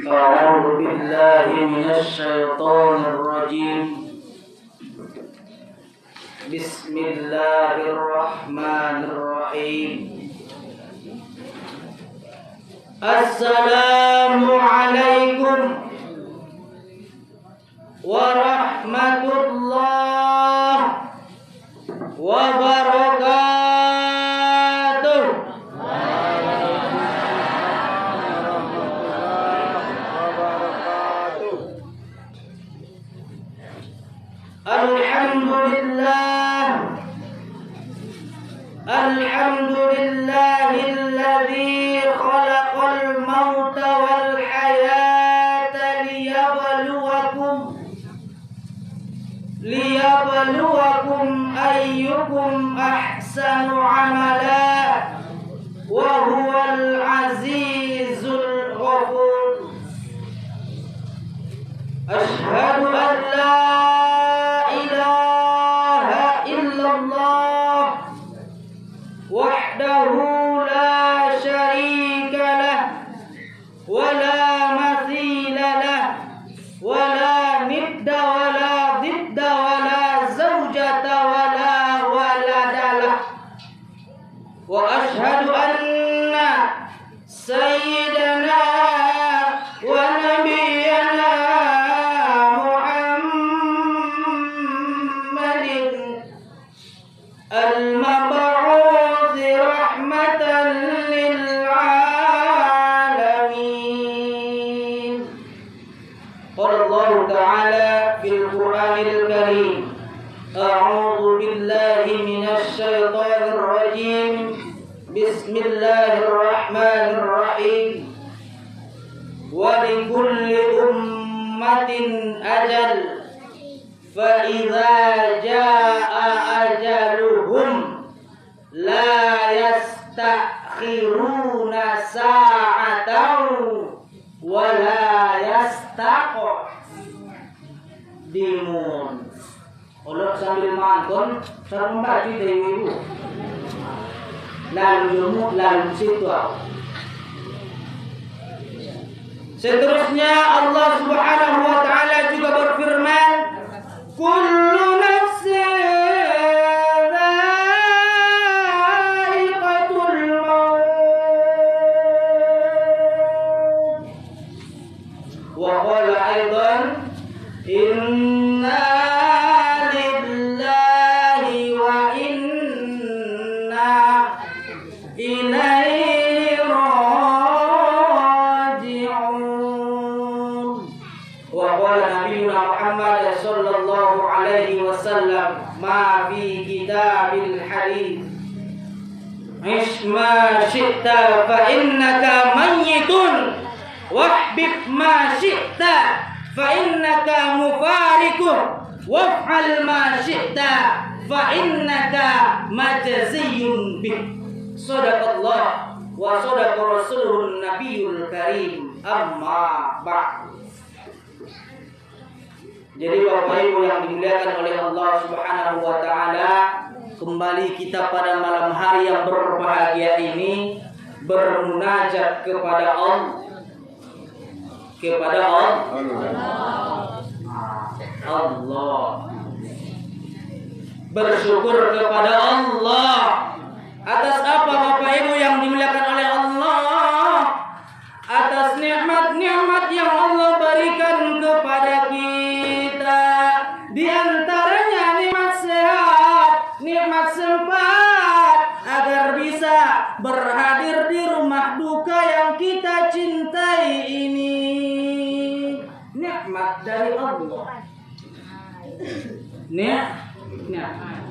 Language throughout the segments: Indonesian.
أعوذ بالله من الشيطان الرجيم. بسم الله الرحمن الرحيم. السلام عليكم ورحمة الله وبركاته. الحمد لله الذي خلق الموت والحياة ليبلوكم أيكم أحسن عملا وهو العزيز الغفور. أشهد أن لا إله إلا الله وحده لا شريك له ولا مثيل له ولا ند ولا ضد ولا زوجة ولا ولد له. وأشهد أن سيدنا ونبينا محمد المبعوث رحمة للعالمين. قال الله تعالى في القرآن الكريم: أعوذ بالله من الشيطان الرجيم. بسم الله الرحمن الرحيم. ولكل أمة أجل فإذا جاء أجلهم لا يستأخرون ساعة ولا يستقدمون. Ulun sambil mangkon sareng membaca dari ibu. Lalu ilmu lalu situ. Seterusnya Allah Subhanahu wa taala juga berfirman, kullu nafsin dha'iqatul maut. Wa qala aidan inna lillahi wa inna ilaihi raji'un. Wa qala nabiyuna Muhammad sallallahu alaihi wasallam ma fi kitabil hadits ish ma syi'ta fa innaka mayyitun wahbib ma syi'ta fa innaka mufarikuh waf'al ma syi'ta fa innaka majziyun bih. Sadaqallah wa sadaqa rasulun nabiyul karim. Amma ba'd. Jadi Bapak Ibu yang dimuliakan oleh Allah Subhanahu wa taala, kembali kita pada malam hari yang berbahagia ini bermunajat kepada Allah. Bersyukur kepada Allah atas apa Bapak Ibu yang dimuliakan oleh Allah? Atas nikmat-nikmat yang Allah berikan kepada kita. Di antaranya nikmat sehat, nikmat sempat agar bisa berhadir di rumah duka yang kita cintai ini. Nikmat dari Allah. Nikmat.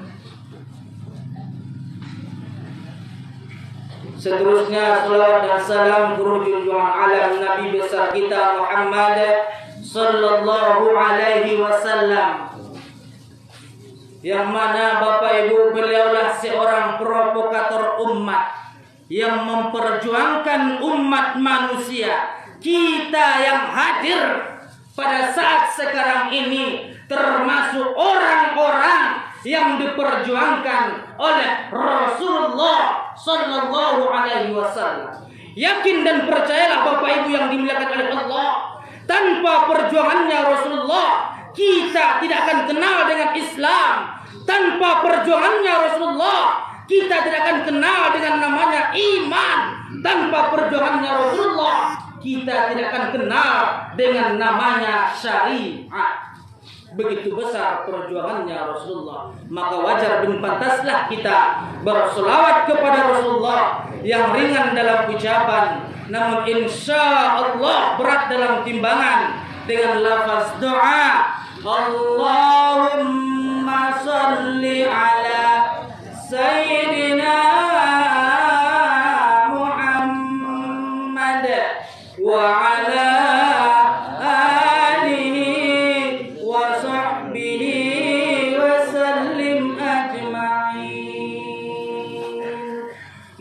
Seterusnya salawat dan salam berujung alam Nabi besar kita Muhammad sallallahu alaihi wasallam, yang mana Bapak Ibu beliaulah seorang provokator umat yang memperjuangkan umat manusia. Kita yang hadir pada saat sekarang ini termasuk orang-orang yang diperjuangkan oleh Rasulullah sallallahu alaihi wasallam, Yakin dan percayalah Bapak Ibu yang dimuliakan oleh Allah, tanpa perjuangannya Rasulullah kita tidak akan kenal dengan Islam. Tanpa perjuangannya Rasulullah kita tidak akan kenal dengan namanya iman. Tanpa perjuangannya Rasulullah kita tidak akan kenal dengan namanya syariat. Begitu besar perjuangannya Rasulullah, maka wajar dan pantaslah kita bersolawat kepada Rasulullah yang ringan dalam ucapan, namun insya Allah berat dalam timbangan, dengan lafaz doa, Allahumma salli ala Sayyidina Muhammad wa ala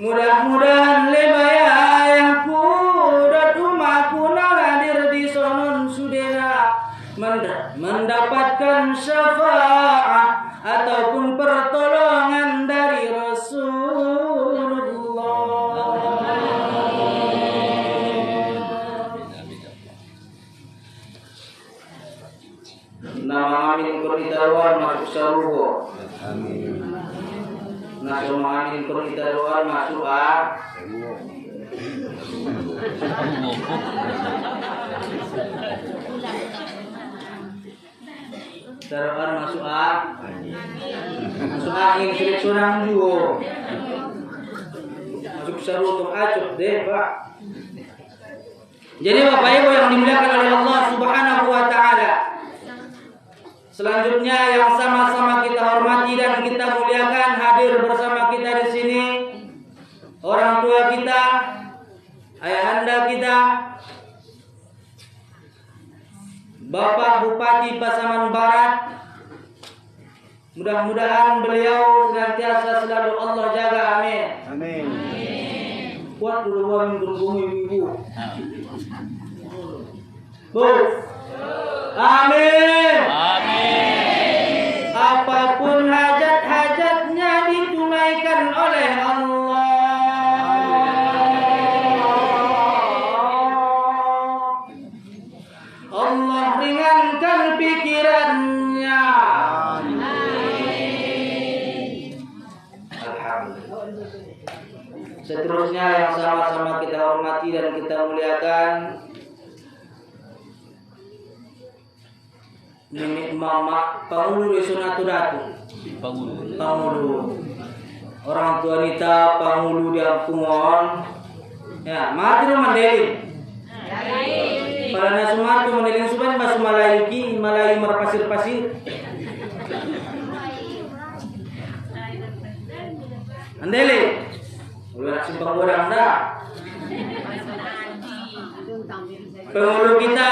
mudah-mudahan lebaya yang kuda tumaku hadir di sonon sudera mendapatkan syafaat ataupun pertolongan dari Rasulullah. Nama amin kurnitawan masuk saruho. Amin. Nasum amin kurnitawan masuk Taruhan masuk masuk angin sulit sunang juga masuk saruto acup deh Pak. Jadi Bapak Ibu yang dimuliakan oleh Allah Subhanahu wa taala, selanjutnya yang sama-sama kita hormati dan kita muliakan, hadir bersama kita di sini orang tua kita, ayahanda kita, Bapak Bupati Pasaman Barat. Mudah-mudahan beliau senantiasa selalu Allah jaga, amin. Amin. Kuat duluan berbumi ibu. Bu. Amin. Amin. Apapun hajat-hajatnya ditunaikan oleh Allah. Allah ringankan pikirannya. Alhamdulillah. Seterusnya yang sama-sama kita hormati dan kita muliakan, Nenek Mama Pangulu Sunatu Datu. Pangulu. Orang tua Nita Pangulu di Ampungon. Ya, mati rumah Mandeli. Para nasumatu Mandeli suban basu Malayuki, Malayu merpasir-pasir. Mandeli. Ulah simpang orang dah. Penghulu kita,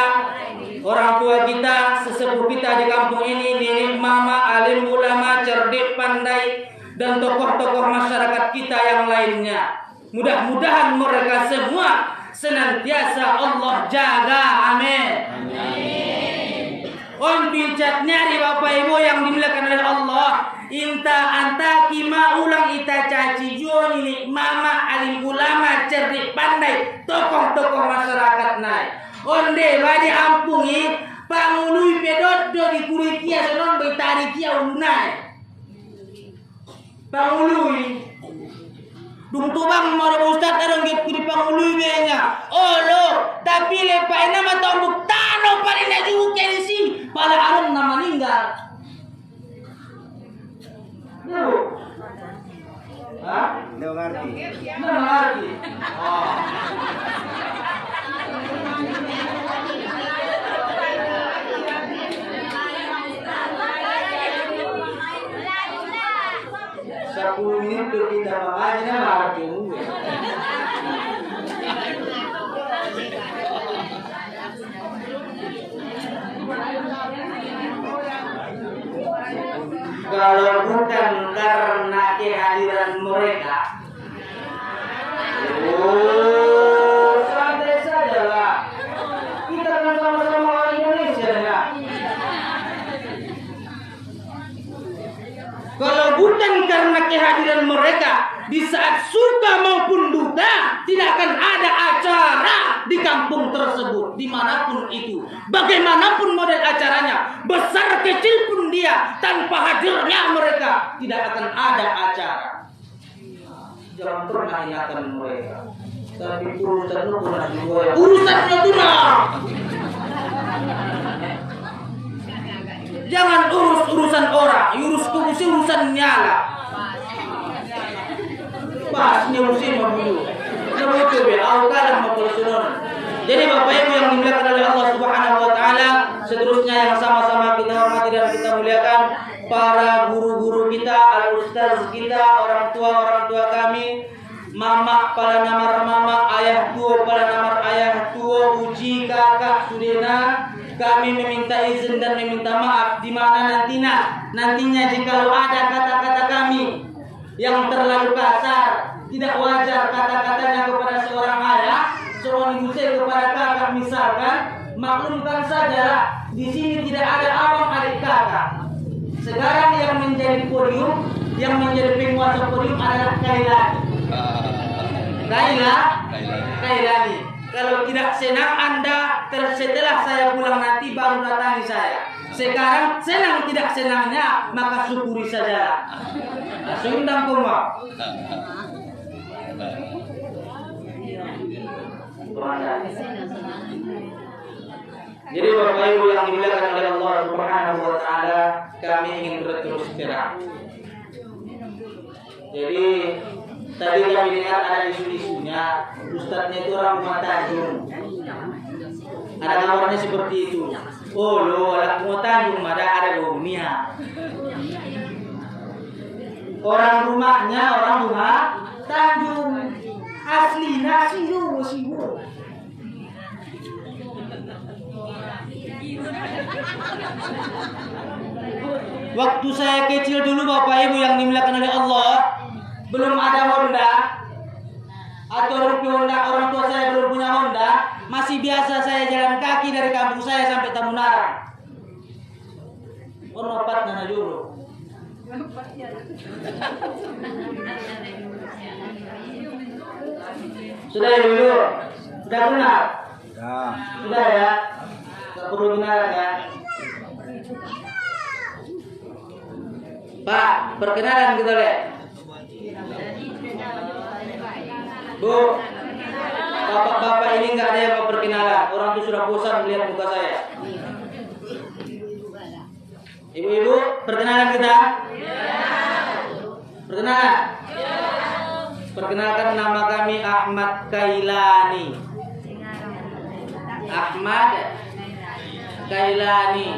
orang tua kita, sesepuh kita di kampung ini, nenek mama, alim ulama, cerdik, pandai, dan tokoh-tokoh masyarakat kita yang lainnya. Mudah-mudahan mereka semua senantiasa Allah jaga, amin. On pincat nyari Bapak Ibu yang dimuliakan oleh Allah, inta anta kima ulang ita caci jual ini mama, alim ulama, cerdik, pandai, tokoh-tokoh masyarakat naik. Onde badi ampungi pangului pedot do di kuritia sonon betari kia unai. Pangului dung tubang mau ustad arang get kuri pangului benya. Oh lo, tapi lepai nama tombuk tano parina juga di sini. Pada arang nama meninggal. Hah? Nggak ngerti. Nggak ngerti. Oh. Sepuluh menit tuh kita makanya lagi. Kalau bukan karena kehadiran mereka, santai saja lah. Kita kan sama-sama orang Indonesia ya. Kalau bukan karena kehadiran mereka di saat suka maupun duka, tidak akan ada acara di kampung tersebut, dimanapun itu, bagaimanapun model acaranya, besar kecil pun dia, tanpa hadirnya mereka tidak akan ada acara. Jangan pernah ingatkan mereka. Tapi urusan pernah juga ya. Urusannya tunang. Jangan urus urusan orang, urus urusan nyala. Pas nyurusin dulu. Itu be, awkalah mapulsunon. Jadi Bapak Ibu yang dimuliakan oleh Allah Subhanahu wa taala, seterusnya yang sama-sama kita hormati dan kita muliakan para guru-guru kita, al-ustaz kita, orang tua kami, mama pada nama mama, ayah tua pada nama ayah tua, uji kakak sudena, kami meminta izin dan meminta maaf di mana nantinya jika ada kata-kata kami yang terlalu kasar, tidak wajar kata-katanya kepada seorang ayah, seorang ibu kepada kakak misalkan, maklumkan saja di sini tidak ada abang adik kakak. Sekarang yang menjadi podium, yang menjadi penguasa podium adalah Kailani. Kalau tidak senang Anda, setelah saya pulang nanti baru datangi saya. Sekarang senang tidak senangnya, maka syukuri saja. Sundang kumau. Jadi Bapak Ibu yang dimuliakan oleh Allah Subhanahu wa taala, kami ingin berterus terang. Jadi tadi kami dengar ada isu-isunya, ustadznya itu orang Rumah Tanjung. Ada kabarnya seperti itu. Oh lo, anak Rumah Tanjung ada gomnya. Orang rumahnya orang Rumah Tanjung. Aslinya singgung. Waktu saya kecil dulu Bapak Ibu yang dimuliakan oleh Allah, belum ada Honda atau orang tua saya belum punya Honda, masih biasa saya jalan kaki dari kampung saya sampai Tamunara. Orang dapat nana juru. Sudah ya dulu, sudah kenal? Sudah ya, tak perlu kenalan ya. Pak, perkenalan kita lihat. Bu, bapak-bapak ini nggak ada yang mau perkenalan. Orang itu sudah bosan melihat muka saya. Ibu-ibu, perkenalan kita. Perkenalan. Perkenalkan, nama kami Ahmad Kailani. Ahmad Kailani.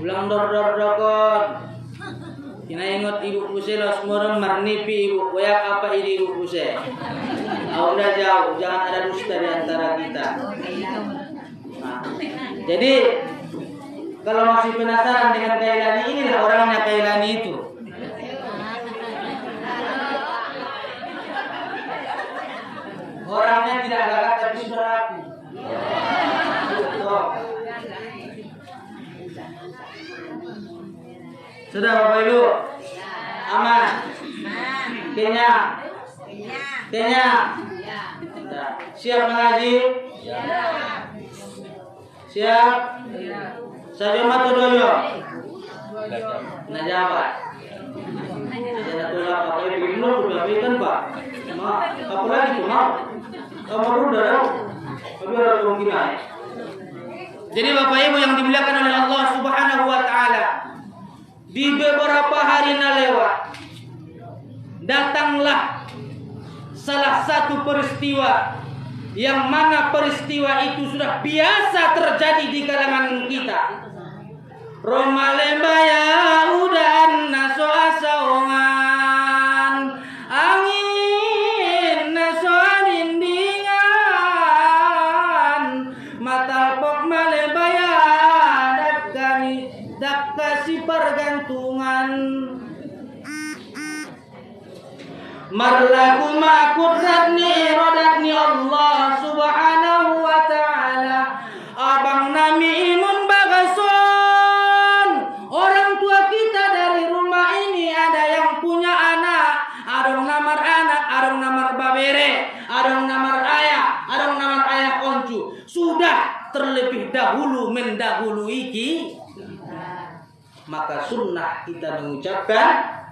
Ulang dor-dor-dokon. Kina ingot ibu puse los murem marnipi ibu koyak apa ini ibu puse. Udah jauh, jangan ada dusta di antara kita. Nah, jadi kalau masih penasaran dengan Kailani, inilah orangnya Kailani itu. Orangnya tidak gagah tapi sudah rapi. Sudah Bapak Ibu, aman, kenyang, siap mengaji, siap, saya matu dulu, najabat, saya tulah pakai bingung sudah bikin Pak, apa lagi tuh mau, kamu udah, tapi ada kemungkinan. Jadi Bapak Ibu yang dimuliakan oleh Allah Subhanahu wa taala, di beberapa hari lewat datanglah salah satu peristiwa yang mana peristiwa itu sudah biasa terjadi di kalangan kita. Roma lembaya udan naso asaongan angin naso dindingan mata pok malembaya dak kasih pergantungan marlaku makudratni rodatni Allah Subhanahu wa ta'ala abang nami imun bagason. Orang tua kita dari rumah ini ada yang punya anak, adong namar babere, terlebih dahulu mendahului kita. Maka sunnah kita mengucapkan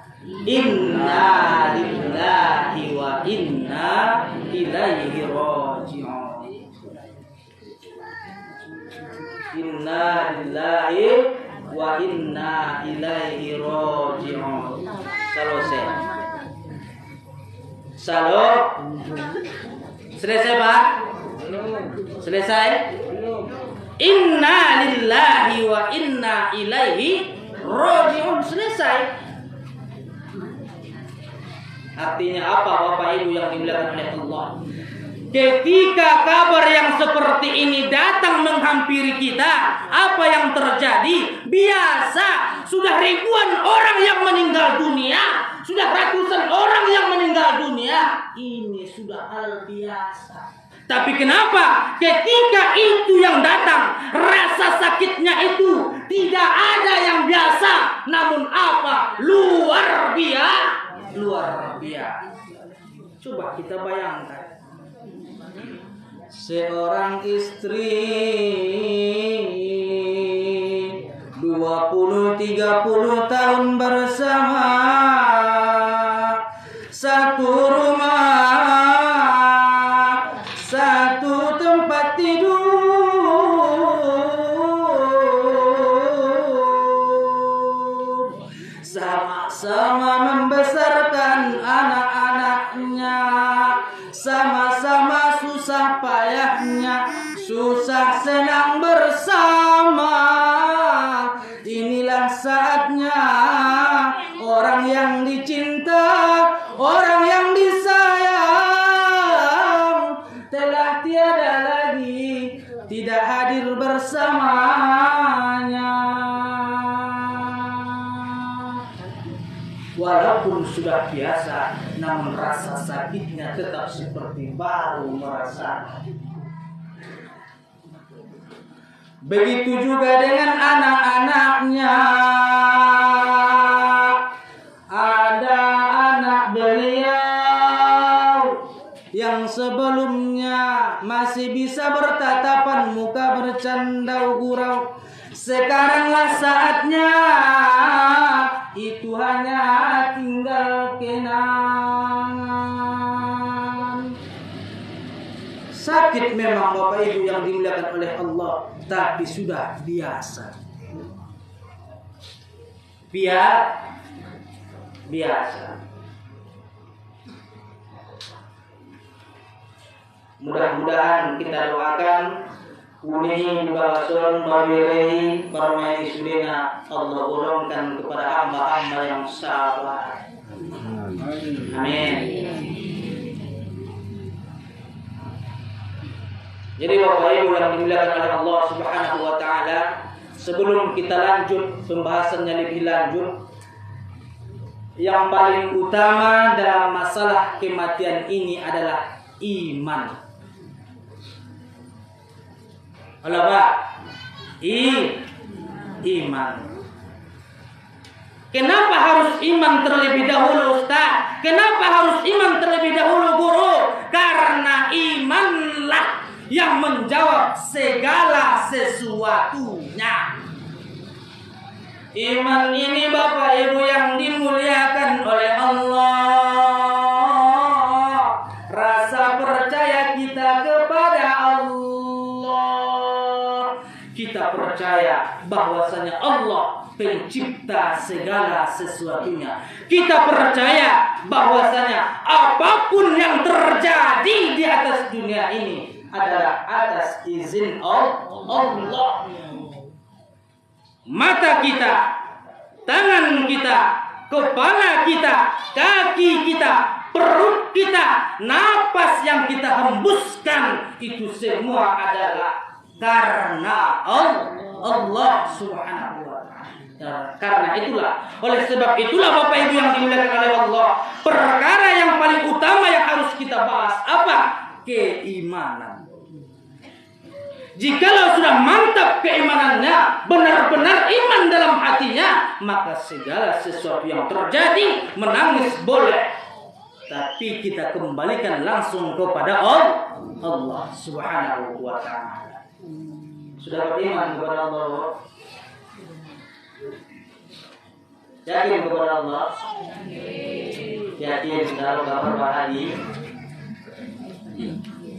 inna lillahi wa inna ilaihi raji'un. Inna lillahi wa inna ilaihi raji'un. Selesai. Selesai Pak? Selesai? Inna lillahi wa inna ilaihi raji'un. Selesai. Artinya apa Bapak Ibu yang dimuliakan oleh Allah? Ketika kabar yang seperti ini datang menghampiri kita, apa yang terjadi? Biasa, sudah ribuan orang yang meninggal dunia, sudah ratusan orang yang meninggal dunia. Ini sudah hal biasa. Tapi kenapa ketika itu yang datang, rasa sakitnya itu tidak ada yang biasa, namun apa? Luar biasa. Luar biasa. Coba kita bayangkan. Seorang istri 20-30 tahun bersama, satu rumah, satu tempat tidur, sama-sama membesarkan anak-anaknya, sama-sama susah payahnya, susah senang bersama. Inilah saatnya orang yang dicinta, orang yang disayang telah tiada lagi, tidak hadir bersamanya. Walaupun sudah biasa, namun rasa sakitnya tetap seperti baru merasakan. Begitu juga dengan anak-anaknya. Ada anak beliau yang sebelumnya masih bisa bertatapan muka, bercanda gurau. Sekaranglah saatnya itu hanya tinggal kenangan. Sakit memang Bapak Ibu yang dimuliakan oleh Allah, tapi sudah biasa. Biasa. Mudah-mudahan kita doakan Unihi balasun babirehi parmai sudina Allah urungkan kepada hamba-hamba yang sabar. Amin. Jadi Bapak Ibu yang dimuliakan oleh Allah Subhanahu wa taala, sebelum kita lanjut pembahasannya lebih lanjut, yang paling utama dalam masalah kematian ini adalah iman. Halo Pak, iman. Kenapa harus iman terlebih dahulu Ustaz? Kenapa harus iman terlebih dahulu Guru? Karena imanlah yang menjawab segala sesuatunya. Iman ini Bapak Ibu yang dimuliakan oleh Allah, rasa percaya kita kepada Allah. Kita percaya bahwasanya Allah pencipta segala sesuatunya. Kita percaya bahwasanya apapun yang terjadi di atas dunia ini adalah atas izin Allah. Mata kita, tangan kita, kepala kita, kaki kita, perut kita, napas yang kita hembuskan, itu semua adalah karena Allah Subhanahu wa ta'ala. Karena itulah, oleh sebab itulah Bapak Ibu yang dimuliakan oleh Allah, perkara yang paling utama yang harus kita bahas apa? Keimanan. Jikalau sudah mantap keimanannya, benar-benar iman dalam hatinya, maka segala sesuatu yang terjadi, menangis boleh, tapi kita kembalikan langsung kepada Allah Subhanahu wa ta'ala. Sudah beriman kepada Allah? Yakin kepada Allah? Yakin dalam kabar bahagia?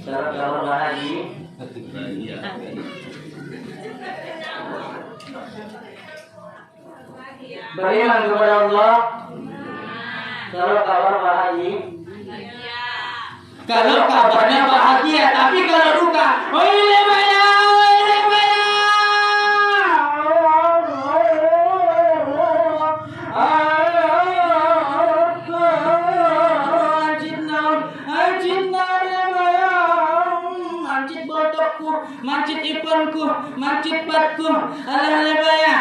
Dalam kabar bahagia? Beriman kepada Allah? Dalam kabar bahagia? Kalau kabarnya bahagia, tapi kalau duka, Mancit iponku, mancit patku, alah lebaya.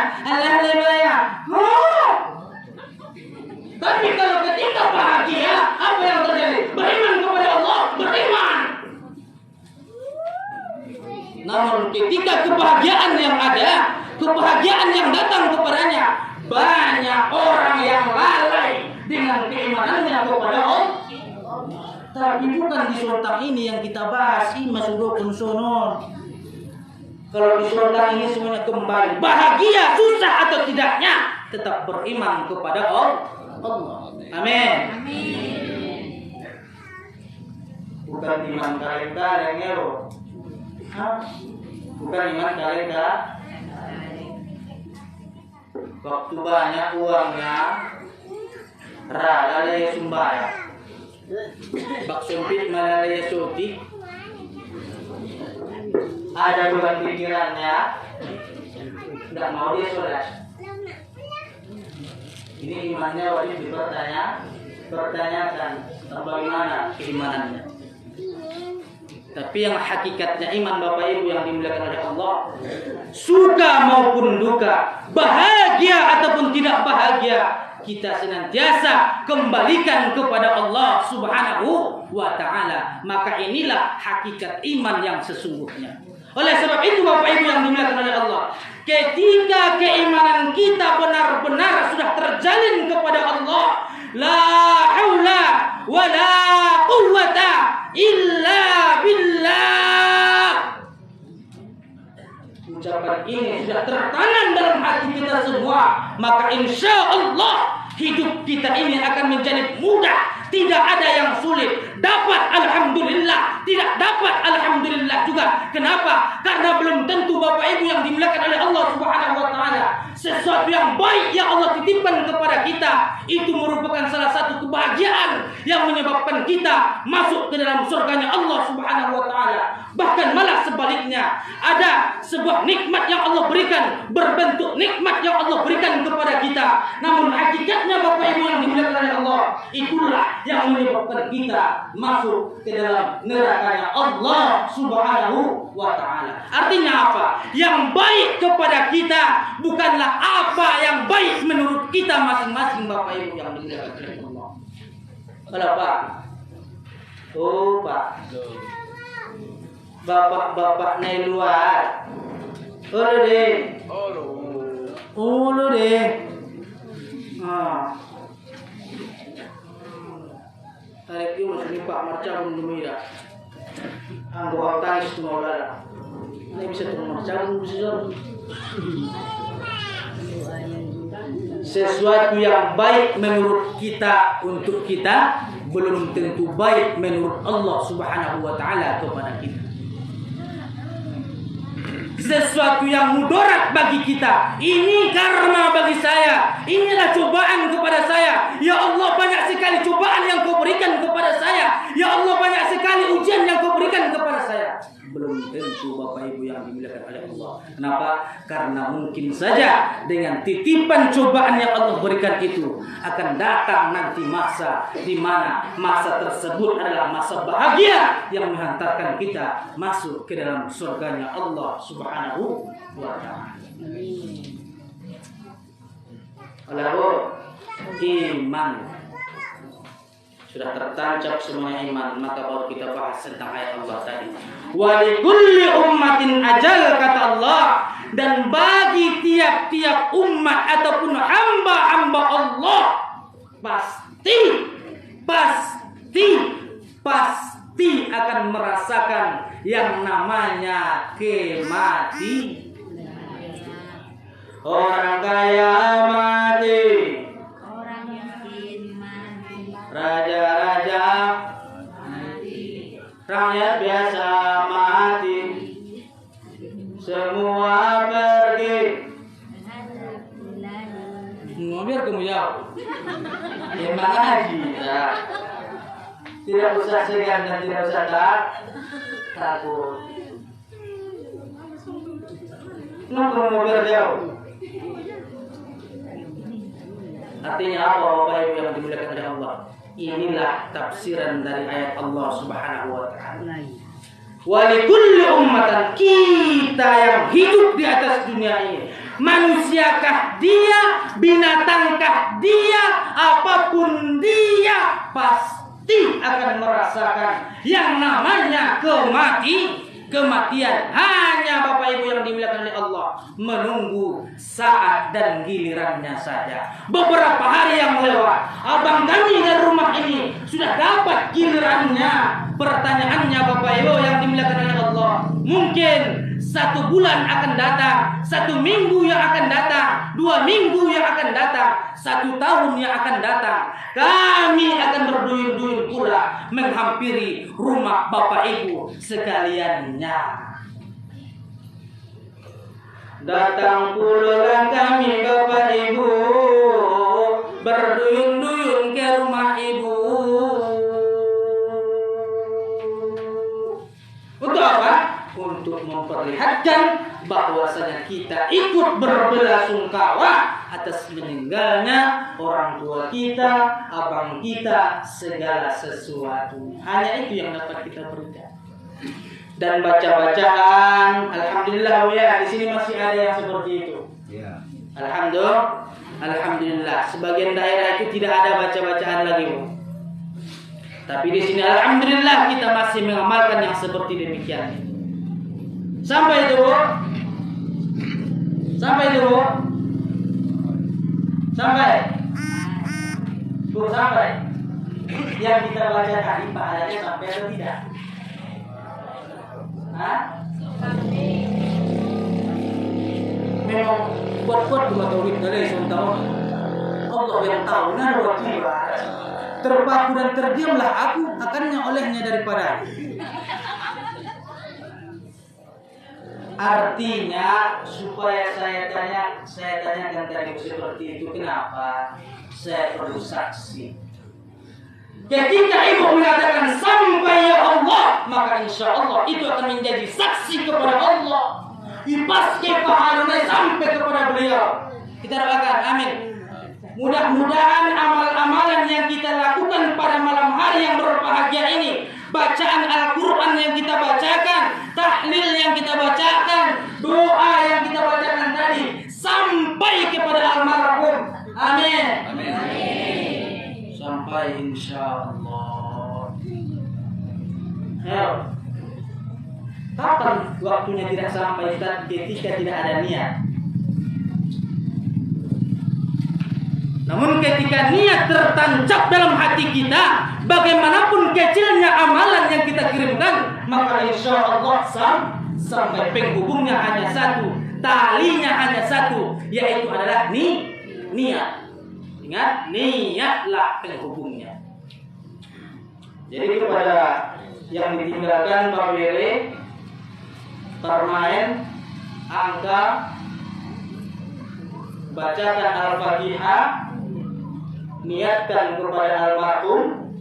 Tapi kalau ketika bahagia, apa yang terjadi? Beriman kepada Allah, beriman. Namun ketika kebahagiaan yang ada, kebahagiaan yang datang kepadanya, banyak orang yang lalai dengan keimanannya kepada Allah. Tapi bukan di sultan ini yang kita bahas, ini masuk sono. Kalau di sultan ini semuanya kembali bahagia, susah atau tidaknya, tetap beriman kepada Allah. Amin. Bukan iman kaleng-kaleng ya loh. Bukan iman kaleng-kaleng. Waktu banyak uangnya, rada ya sumbayang. Bak sempit malalaya sotik. Ada beban pikirannya, tidak mau dia sholat. Ini imannya wajib dipertanyakan bagaimana keimanannya. Tapi yang hakikatnya iman Bapak Ibu yang dimuliakan oleh Allah, suka maupun duka, bahagia ataupun tidak bahagia, kita senantiasa kembalikan kepada Allah Subhanahu wa Ta'ala. Maka inilah hakikat iman yang sesungguhnya. Oleh sebab itu Bapak Ibu yang dimuliakan oleh Allah, ketika keimanan kita benar-benar sudah terjalin kepada Allah, la haula wa la quwwata illa billah. Ucapan ini sudah tertanam dalam hati kita semua, maka insya Allah hidup kita ini akan menjadi mudah. Tidak ada yang sulit. Dapat alhamdulillah, tidak dapat alhamdulillah juga. Kenapa? Karena belum tentu Bapak Ibu yang dimuliakan oleh Allah Subhanahu wa Ta'ala, sesuatu yang baik yang Allah titipkan kepada kita itu merupakan salah satu kebahagiaan yang menyebabkan kita masuk ke dalam surganya Allah Subhanahu wa Ta'ala. Bahkan malah sebaliknya, ada sebuah nikmat yang Allah berikan, berbentuk nikmat yang Allah berikan kepada kita, namun hakikatnya Bapak Ibu yang dimuliakan oleh Allah, itulah yang menyebabkan kita masuk ke dalam nerakanya Allah Subhanahu wa Ta'ala. Artinya apa? Yang baik kepada kita bukanlah apa yang baik menurut kita masing-masing Bapak Ibu yang dimuliakan oleh Allah. Kalau Pak, oh Pak, bapak-bapak naik luar, ulu deh, tarik dia masih Pak Marcabun Dumira, anggota tangis semua orang, ini bisa tuh Marcabun bisa. Sesuatu yang baik menurut kita untuk kita belum tentu baik menurut Allah Subhanahu wa Ta'ala kepada kita. Sesuatu yang mudarat bagi kita, ini karma bagi saya, inilah cobaan kepada saya. Ya Allah, banyak sekali cobaan yang Kau berikan kepada saya. Ya Allah, banyak sekali ujian yang Kau berikan kepada saya. Belum tentu Bapak Ibu yang dimuliakan oleh Allah. Kenapa? Karena mungkin saja dengan titipan cobaan yang Allah berikan itu akan datang nanti masa di mana masa tersebut adalah masa bahagia yang menghantarkan kita masuk ke dalam surganya Allah Subhanahu wa Ta'ala. Lalu iman sudah tertancap semuanya iman, maka baru kita bahas tentang ayat Allah tadi. Wa likulli ummatin ajal, kata Allah, dan bagi tiap-tiap umat ataupun hamba-hamba Allah pasti pasti akan merasakan yang namanya kematian. Orang kaya mati, orang miskin mati, raja-raja mati, rakyat biasa mati, semua pergi. Biar kamu jawab. Emang haji, ya. Tidak usah segan dan tidak usah takut. Kenapa kamu biar jauh? Artinya apa Bapak Ibu yang dimuliakan oleh Allah? Inilah tafsiran dari ayat Allah Subhanahu wa taala. Walikulli ummatan, kita yang hidup di atas dunia ini, manusiakah dia, binatangkah dia, apapun dia, pasti akan merasakan yang namanya kematian. Hanya Bapak Ibu yang dimuliakan oleh Allah, menunggu saat dan gilirannya saja. Beberapa hari yang lewat, abang kami dari rumah ini sudah dapat gilirannya. Pertanyaannya Bapak Ibu yang dimuliakan oleh Allah, mungkin 1 bulan akan datang, 1 minggu yang akan datang, 2 minggu yang akan datang, 1 tahun yang akan datang. Kami akan berduyun-duyun pula menghampiri rumah Bapak Ibu sekaliannya. Datang pula kami Bapak Ibu, berduyun-duyun ke rumah Ibu. Untuk apa? Untuk memperlihatkan bahwasanya kita ikut berbelasungkawa atas meninggalnya orang tua kita, abang kita, segala sesuatu. Hanya itu yang dapat kita berikan. Dan baca-bacaan, alhamdulillah ya, di sini masih ada yang seperti itu. Ya. Alhamdulillah. Sebagian daerah itu tidak ada baca-bacaan lagi, Bu. Tapi di sini alhamdulillah kita masih mengamalkan yang seperti demikian. Sampai itu, Bu. Sampai. Bu, sampai. Yang kita baca tadi pahalanya sampai atau tidak? Hah? Memang buat-buat cuma tauhid dari sementara Allah yang tahu naruh tiba. Terpaku dan terdiamlah aku akannya olehnya daripada. Artinya supaya saya tanyakan tadi seperti itu, kenapa saya perlu saksi? Ketika ibu mengatakan sampai ya Allah, maka insya Allah itu akan menjadi saksi kepada Allah. Pasti pahalanya sampai kepada beliau. Kita doakan, amin. Mudah-mudahan amal-amalan yang kita lakukan pada malam hari yang berbahagia ini, bacaan Al-Quran yang kita bacakan, tahlil yang kita bacakan, doa yang kita bacakan tadi, sampai kepada almarhum. Amin. Sampai insya Allah. Kapan waktunya tidak sampai? Ketika tidak ada niat. Namun ketika niat tertancap dalam hati kita, bagaimanapun kecilnya amalan yang kita kirimkan, maka insya Allah sampai penghubungnya hanya satu, talinya hanya satu, yaitu adalah niat. Ingat, niatlah penghubungnya. Jadi kepada yang ditinggalkan Pak Wiri, permain, angka, bacakan Al-Fatihah, niatkan kepada almarhum,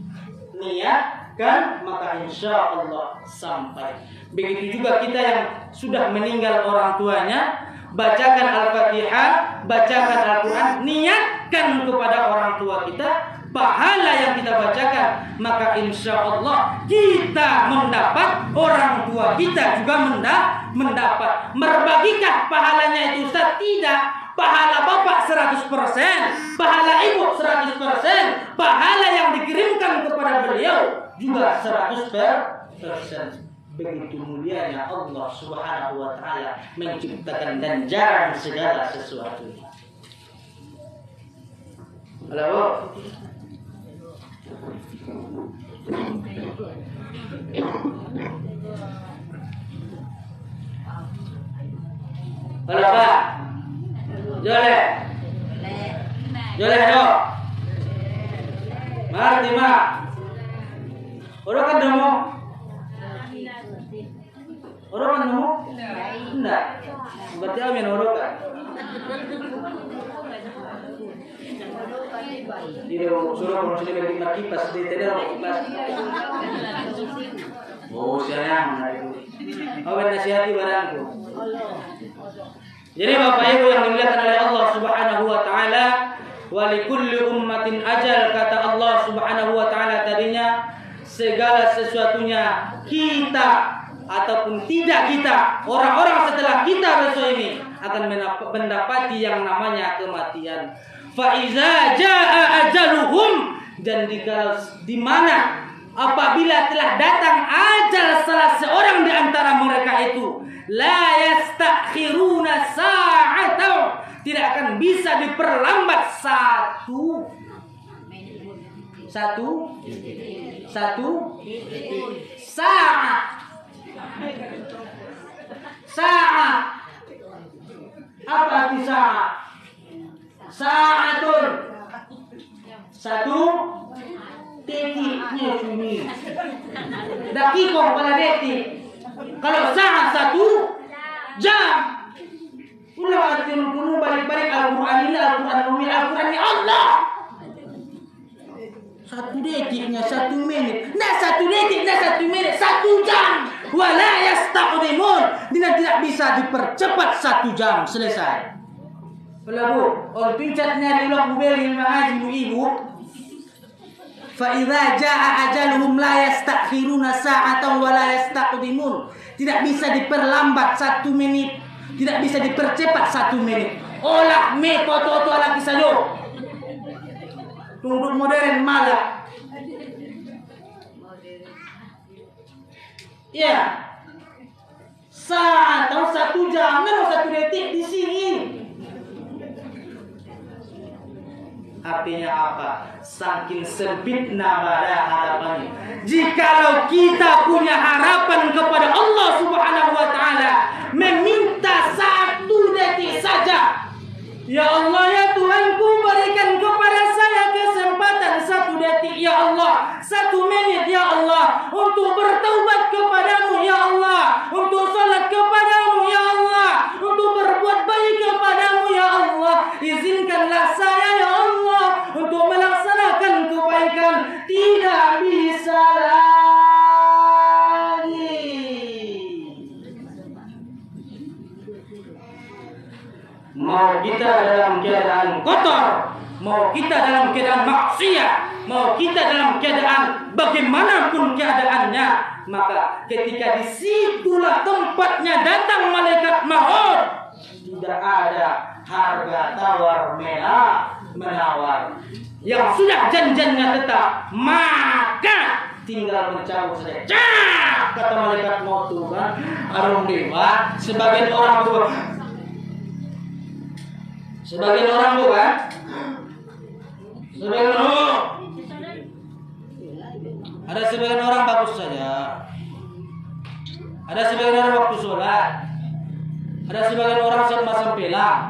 niatkan, maka insya Allah sampai. Begitu juga kita yang sudah meninggal orang tuanya, bacakan Al-Fatihah, bacakan Al-Quran, niatkan kepada orang tua kita, pahala yang kita bacakan, maka insya Allah kita mendapat, orang tua kita juga mendapat. Berbagikah pahalanya itu, Ustaz? Tidak. Pahala bapak 100%, pahala ibu 100%, pahala yang dikirimkan kepada beliau juga 100%. Begitu mulianya Allah Subhanahu wa taala menciptakan dan jarang segala sesuatu. Halo. Kalau Pak, Jole, Jole do, Marti mak, orang kan demo, orang kan demo, enggak, berarti amin orang kan. Dia suruh orang sini bagi kipas, dia tidak mau kipas. Oh sayang, awal nasihati barangku. Jadi Bapak Ibu yang dimuliakan oleh Allah Subhanahu wa taala, wa likulli ummatin ajal, kata Allah Subhanahu wa taala tadinya, segala sesuatunya kita ataupun tidak kita, orang-orang setelah kita besok ini akan mendapati yang namanya kematian. Fa iza jaa ajaluhum, dan di mana apabila telah datang ajal salah seorang di antara mereka itu, la yastakhiruna sa'atan, tidak akan bisa diperlambat satu saat. Apa arti saat? Sa'atun, satu detiknya sunyi. Dakikong pada detik. Kalau saat satu jam. Ulah artiun kuno balik-balik Al-Quran ini, Al-Quran ini Allah. Satu detiknya 1 menit. Nah 1 detik, nah 1 menit, 1 jam. Wala yastaqdimun. Tidak bisa dipercepat 1 jam. Selesai. Bila bu, orang pincatnya di ulang bubeli mengaji bu ibu. Fa idza jaa ajaluhum la yastakhiruna sa'atan wa la yastaqdimun. Tidak bisa diperlambat 1 menit, tidak bisa dipercepat 1 menit. Olah me foto ala kisado. Tunggu modern malah. Ya. Saat atau 1 jam, atau 1 detik di sini. Artinya apa? Saking sempit nabada harapannya. Jikalau kita punya harapan kepada Allah Subhanahu wa taala, meminta 1 detik saja. Ya Allah, ya Tuhanku, berikan kepada saya kesempatan 1 detik ya Allah, 1 menit ya Allah, untuk bertaubat kepadamu ya Allah, untuk salat kepadamu ya Allah, untuk berbuat baik kepadamu ya Allah. Izinkanlah saya ya Allah untuk melaksanakan kebaikan. Tidak bisa lagi. Mau kita dalam keadaan kotor, mau kita dalam keadaan maksiat, mau kita dalam keadaan bagaimanapun keadaannya, maka ketika disitulah tempatnya datang malaikat maut. Tidak ada harga tawar menawar. Yang sudah janjinya tetap, maka tinggal mencabut saja. Cak, kata malaikat maut itu kan. Arung dewa, sebagian orang tua. Sebagian orang bukan? Sebagian orang. Ada sebagian orang bagus saja. Ada sebagian orang waktu sholat. Ada sebagian orang semacam pelang.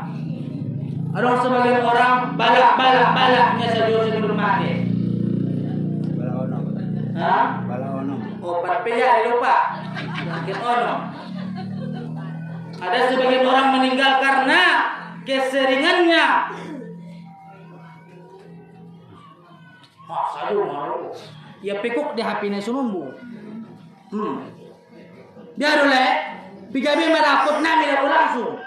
Ada sebagian orang balaknya saja sebelum mati. Hah? Oh, patpeya lupa. Sakit ono. Ada sebagian orang meninggal karena keseringannya. Saya mau. Ya pikuk di HP-nya sumumbu. Dia dulu pigabi meraput nami langsung.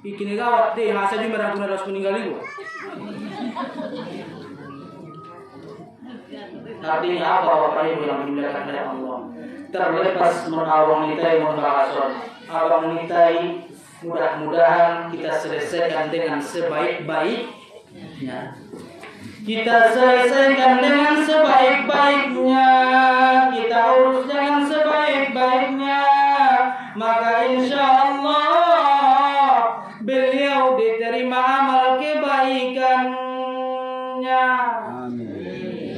Bikin gawat deh, masa juga merangkul harus meninggal itu. Artinya apa Bapak Ibu yang dimuliakan oleh Allah? Terlepas menawang nitai membahas abang nitai, mudah-mudahan kita selesaikan dengan sebaik-baiknya. Kita selesaikan dengan sebaik-baiknya, kita urus dengan sebaik-baiknya, maka insya Allah beliau diterima amal kebaikannya. Amin.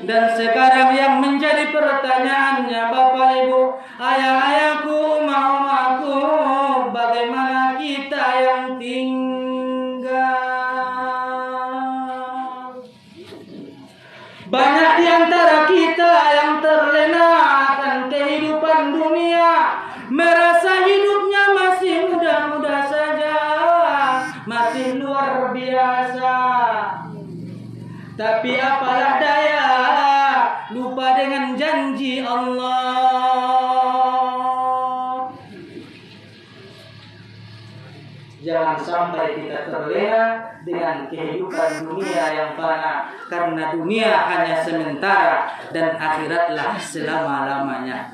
Dan ayah-ayahku, mamaku, bagaimana kita yang tinggal? Banyak di antara kita yang terlena akan kehidupan dunia, merasa hidupnya masih mudah-mudah saja, masih luar biasa. Tapi apalah daya, lupa dengan janji Allah. Jangan sampai kita terlena dengan kehidupan dunia yang fana, karena dunia hanya sementara dan akhiratlah selama-lamanya.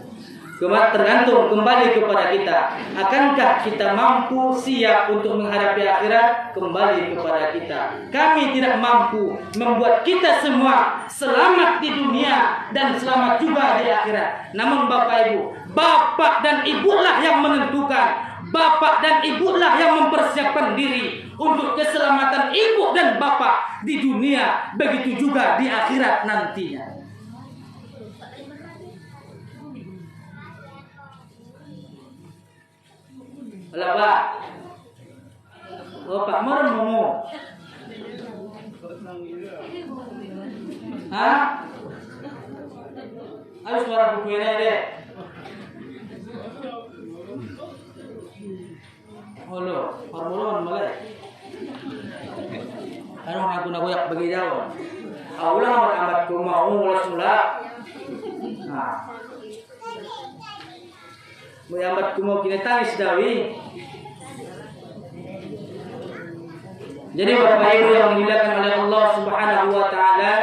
Tergantung kembali kepada kita. Akankah kita mampu siap untuk menghadapi akhirat? Kembali kepada kita. Kami tidak mampu membuat kita semua selamat di dunia dan selamat juga di akhirat. Namun Bapak Ibu, Bapak dan Ibu lah yang menentukan. Bapak dan Ibu lah yang mempersiapkan diri untuk keselamatan Ibu dan Bapak di dunia, begitu juga di akhirat nantinya. Alah Pak, Pak meren mau? Hah? Ayo suara buku ini deh. Halo, parmulon malay. Ano aku nak goyak bagi jauh. Aulah amat ku mau ulas mula. Nah. Muhammad ku mau kini tangis dawi. Jadi Bapak Ibu yang dimuliakan oleh Allah Subhanahu wa taala,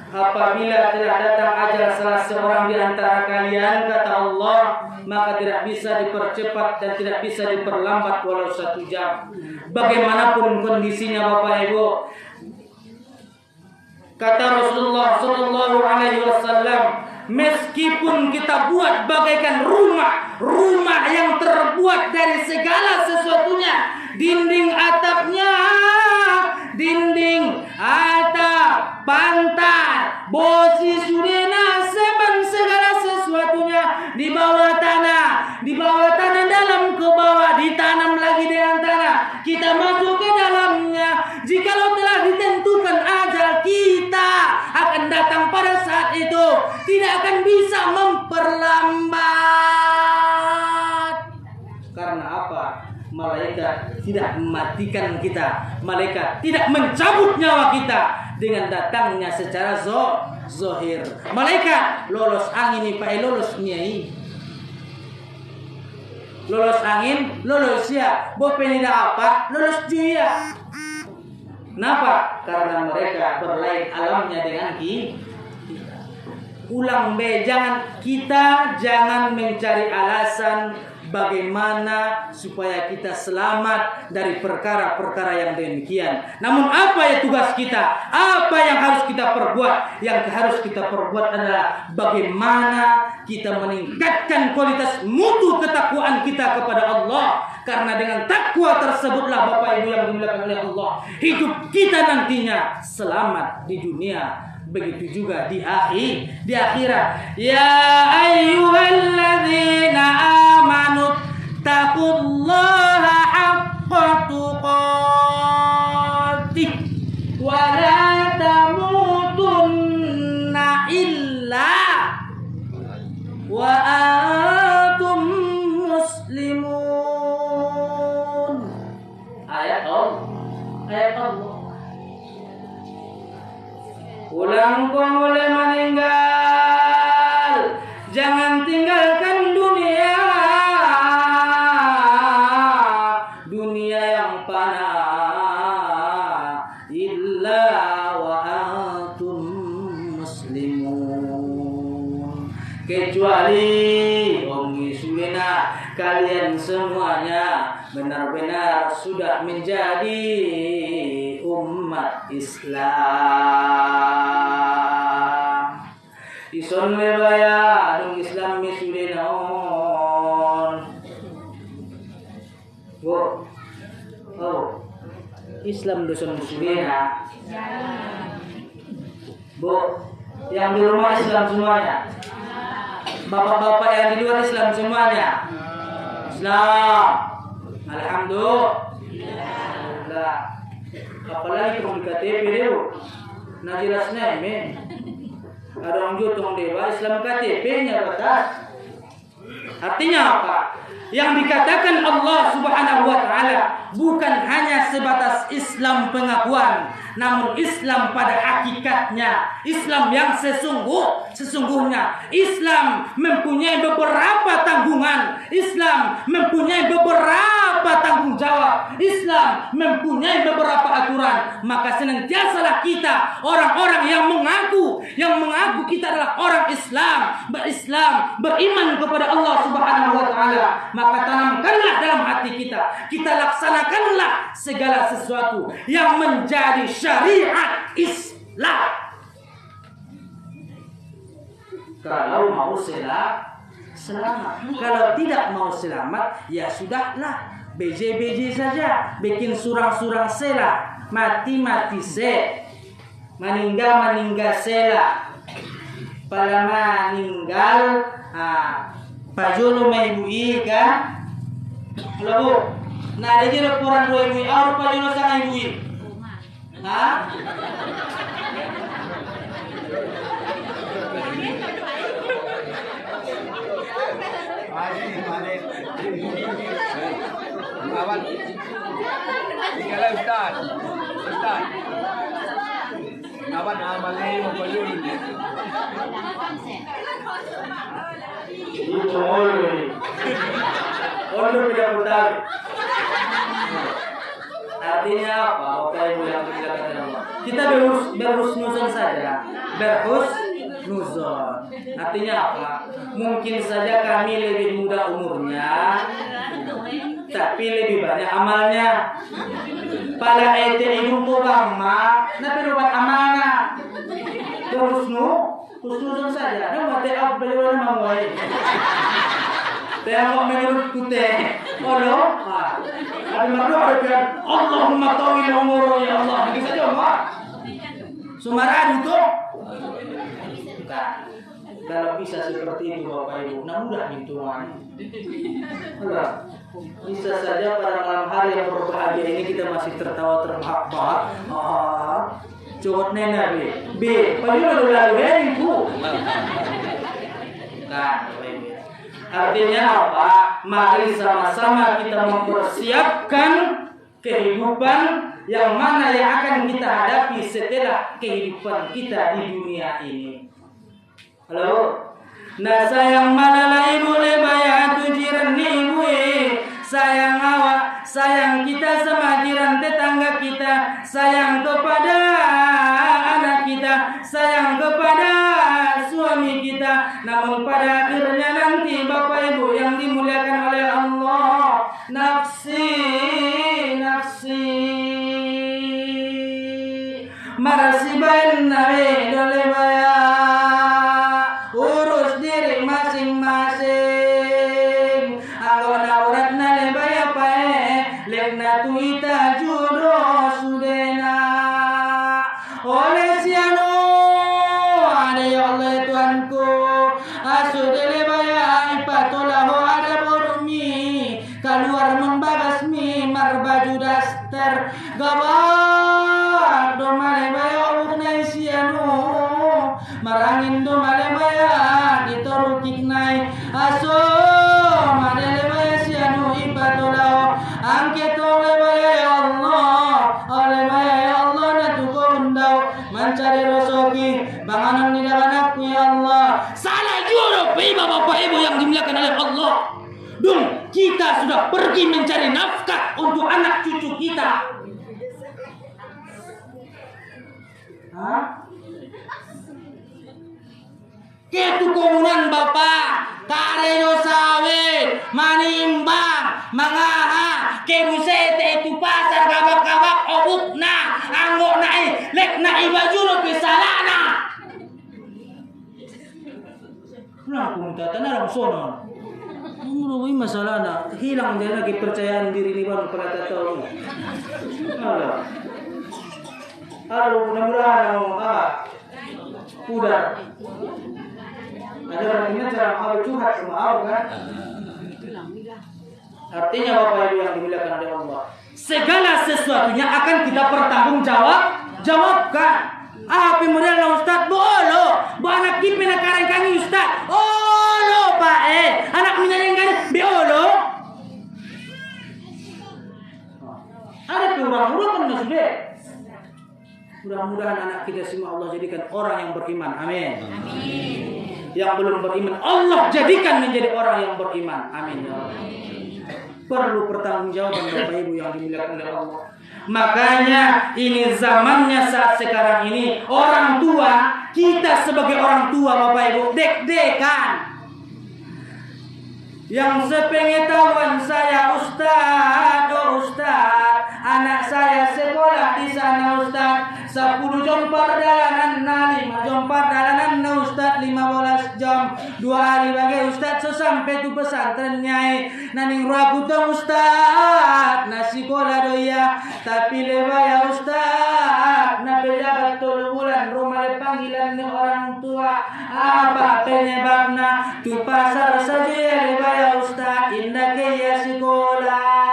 apabila telah datang ajal salah seorang di antara kalian, kata Allah, maka tidak bisa dipercepat dan tidak bisa diperlambat walau 1 jam. Bagaimanapun kondisinya Bapak Ibu. Kata Rasulullah sallallahu alaihi wasallam, meskipun kita buat bagaikan rumah yang terbuat dari segala sesuatunya, dinding atapnya, dinding atap, pantat, bosi sudena, seban segala sesuatunya di bawah tanah dalam ke bawah, ditanam lagi dengan tanah, kita masuk ke dalamnya. Jikalau telah ditentukan ajal kita akan datang pada saat itu, tidak akan bisa memperlambat. Karena apa? Malaikat tidak mematikan kita, malaikat tidak mencabut nyawa kita dengan datangnya secara zohir. Malaikat lolos angin nih Pak, lolos nyai, lolos angin, lolos ya, bopenida apa, lolos juya. Kenapa? Karena mereka berlain alamnya dengan kita. Ulang kita jangan mencari alasan bagaimana supaya kita selamat dari perkara-perkara yang demikian. Namun apa ya tugas kita? Apa yang harus kita perbuat? Yang harus kita perbuat adalah bagaimana kita meningkatkan kualitas mutu ketakwaan kita kepada Allah. Karena dengan takwa tersebutlah Bapak Ibu yang dimuliakan oleh Allah, hidup kita nantinya selamat di dunia. Begitu juga di akhirat. Ya ayyuhalladzina amanu taqullaha haqqa tuqatih wa la tamutunna illa wa antum muslimun. Ayat Allah. Ulang kau mulai meninggal, jangan tinggalkan dunia yang fana, illa wa antum muslimun. Kecuali sulina kalian semuanya benar-benar sudah menjadi umat Islam. Ison mebaya adung Islam misulinon. Islam doson musulina. Bu, yang di rumah Islam semuanya. Bapak-bapak yang di luar Islam semuanya. Islam. Alhamdulillah. Apalagi kalau di KTP deh. Nah jelasnya men. Ada orang jutong dewa Islam KTP-nya batas. Artinya apa? Yang dikatakan Allah Subhanahu wa taala bukan hanya sebatas Islam pengakuan, namun Islam pada hakikatnya, Islam yang sesungguhnya. Islam mempunyai beberapa tanggungan, Islam mempunyai beberapa tanggung jawab, Islam mempunyai beberapa aturan. Maka senantiasalah kita orang-orang yang mengaku kita adalah orang Islam, beriman kepada Allah Subhanahu wa taala, maka tanamkanlah dalam hati kita laksanakanlah segala sesuatu yang menjadi syariat Islam. Kalau mau selamat, kalau tidak mau selamat, ya sudahlah, BJ saja, bikin surang-surang sela, mati se, meninggal sela, pada meninggal, pajulu maibui kan? Halo Bu, nah ada jadi orang dua ibu, apa pajulu sang ibu? Hah? Awan. Tinggal Ustaz. Awan amalnya mau pajulu. Itu Orang tidak betul. Artinya apa? Oke, yang dikatakan Allah. Kita berhusnuzon saja. Berhusnuzon. Artinya apa? Mungkin saja kami lebih muda umurnya, tapi lebih banyak amalnya. Pada ayat hidup Obama, nabi rubat amanah. Husnuzon saja. Nah, mati apa beliau mau? Tengok menurut kute, Allah, ada makhluk ada Allahumma tawil umur ya Allah, begitu saja Umar. Sumarah itu, kalau bisa seperti itu Bapak Ibu, nah mudah hitungan. Bisa saja pada malam hari yang berbahagia ini kita masih tertawa terbahak-bahak. Cukut nena B, padahal udah lalu itu. Nah, artinya apa? Mari sama-sama kita mempersiapkan kehidupan yang mana yang akan kita hadapi setelah kehidupan kita di dunia ini. Halo? Nah sayang malalai boleh bayar tujiran ibu sayang awak, sayang kita sama jiran tetangga kita, sayang kepada anak kita, sayang kepada suami kita. Namun pada akhirnya nanti Bapak Ibu yang dimuliakan oleh Allah, nafsi marasiban nabi dole baya, urus diri masing-masing. Anggona urat nale baya pae, lekna tuita juro sudena. Oleh siano ada ya Allah Tuhanku, asudele baya ipatolaho ada borumi, keluar membabasmi marbaju daster gawat domale baya uknai siano, marangin domale baya ditorukik nai aso madele baya siano ipatolaho angket oleh baya ya Allah, oleh baya ya Allah natuko undau mencari rezoki banganan di dalam aku ya Allah. Salah juru Bapak Ibu yang dimuliakan oleh Allah. Dong, kita sudah pergi mencari nafkah untuk anak cucu kita. Hah? Ketukunan Bapak, karedo sawit, manimbang, mangaha, kebusete itu pasar kabak-kabak obukna, anggok nai, lek nai bajuro kesalana. Nah, kung tatana lang sono. Ini masalah na, hilang dia lagi kepercayaan diri ni baru pada tahu. Mudah-mudahan udah. Ada artinya cara menghafal curhat sama Allah kan? Artinya Bapak Ibu yang dimuliakan oleh Allah, segala sesuatunya akan kita jawabkan. Apa model Ustaz? Bolo, bu anak kipe nak karang kangi Ustaz. Olo Pak anak minyak kan biolo. Ada tuh orang-orang kan sudah. Mudah-mudahan anak kita semua Allah jadikan orang yang beriman. Amin. Yang belum beriman Allah jadikan menjadi orang yang beriman. Amin ya Allah. Perlu pertanggungjawaban Bapak Ibu yang dimuliakan oleh Allah. Makanya ini zamannya saat sekarang ini, orang tua, kita sebagai orang tua Bapak Ibu dek-dekan. Yang sepengetahuan saya Ustaz, oh Ustaz, anak saya sekolah di sana Ustaz, 10 jam perjalanan, 5 jam perjalanan Ustaz, 15 jam 2 hari bagi Ustaz, so sampai tu pesantren nyai naning ragu tong Ustaz, na sekolah doya tapi lebay Ustaz, na pejabat 3 bulan rumah le panggilan ni orang tua, apa penyebabnya tu pasar saja lebay Ustaz, indah kaya sekolah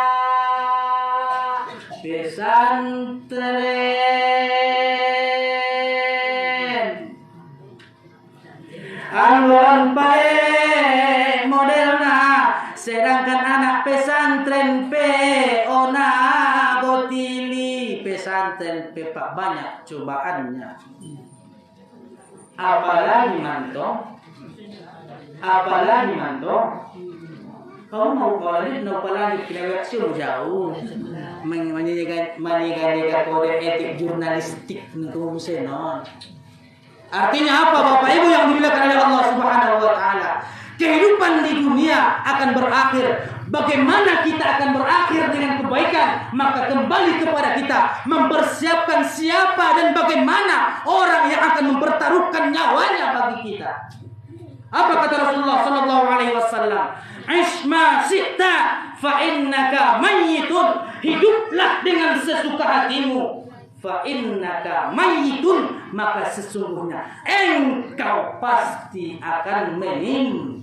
pesantren angguran baik modelna, sedangkan anak pesantren ona gotili pesantren pepak banyak cobaannya. Apalagi manto kau mau balik apalagi kelewat sih jauh menyiapkan kode etik jurnalistik untuk musenon. Artinya apa Bapak Ibu yang dimuliakan oleh Allah Subhanahu wa taala? Kehidupan di dunia akan berakhir. Bagaimana kita akan berakhir dengan kebaikan? Maka kembali kepada kita mempersiapkan siapa dan bagaimana orang yang akan mempertaruhkan nyawanya bagi kita. Apa kata Rasulullah sallallahu alaihi wasallam? Isma sita fa innaka mayyitun. Hiduplah dengan sesuka hatimu. Fa innaka mayyitun, maka sesungguhnya engkau pasti akan meninggal.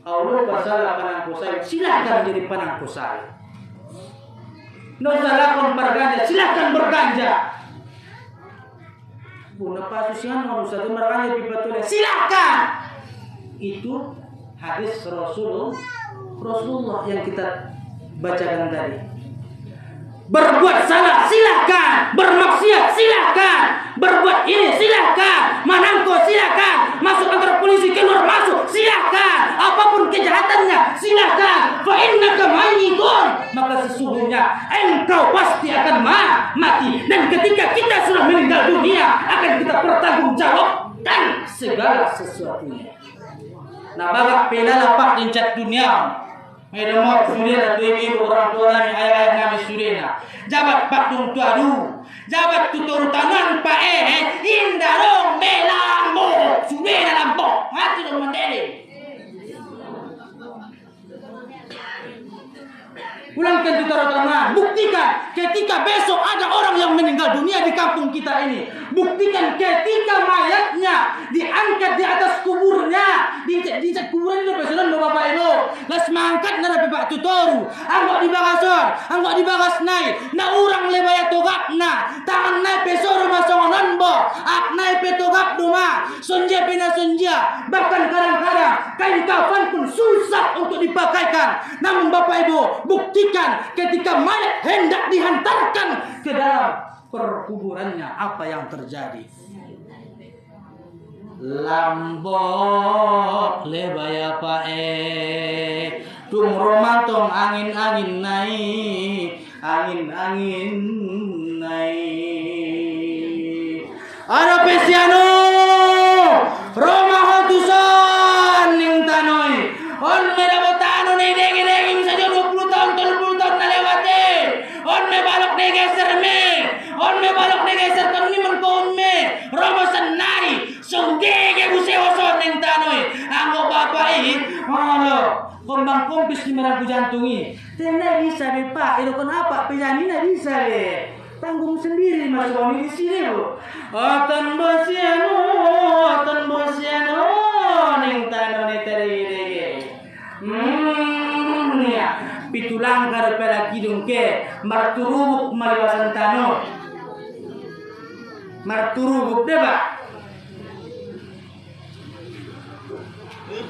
Allah pasalah panangku saya, silakan jadi panangku saya. No salahkan berganja, silakan berganja. Buna pasusian mau satu berganja pipatulnya, silakan. Itu hadis Rasulullah yang kita bacakan tadi. Berbuat salah silakan, bermaksiat silakan, berbuat ini silakan, manangko silakan, masuk kantor polisi keluar masuk silakan, apapun kejahatannya silakan. Fa innaka mayyitun, maka sesungguhnya engkau pasti akan mati, dan ketika kita sudah meninggal dunia akan kita pertanggungjawabkan segala sesuatunya. Nah, bagak pelala pak dincat dunia. Mereka sudah tu ibu orang tua kami, ayah kami sudah. Jabat pak tung tuadu, jabat tutur tangan pak indarong melambo, sudah dalam pok, hati dong mendele. Ulangkan tutur tangan, buktikan ketika besok ada orang yang meninggal dunia di kampung kita ini. Buktikan ketika mayatnya diangkat di atas kuburnya, di kuburan itu pesanan Bapak Ibu. Las mangkat nara Bapak tutoru, anggok dibagason, anggok dibagas naik. Na urang lebaya togapna, tangan naik pesoro masongonan bo, ak naik petogap duma, sonja pina sonja. Bahkan kadang-kadang kain kafan pun susah untuk dipakaikan. Namun Bapak Ibu, buktikan ketika mayat hendak dihantarkan ke dalam perkuburannya apa yang terjadi. Lambok lebaya pae tung romantong angin-angin naik, angin-angin naik. Ada pesiano Roma hotusan ning tanoi on medabotano ning denging saja 20 tahun 30 tahun na lewate on me balok ne geser me on me balok ne geser kan ni man kon me Roma sanari sungge buseo son ning tanoi anggo bapai halo kombang kompis ni merangku jantungi tena bisa be pak ilo kon apa pejani na bisa be tanggung sendiri Mas Boni di sini Bu. Oten bosiano ning tanone terige. Ya, pitulang karepela kidung ke marturubuk maliwasan tano. Marturubuk deh Pak.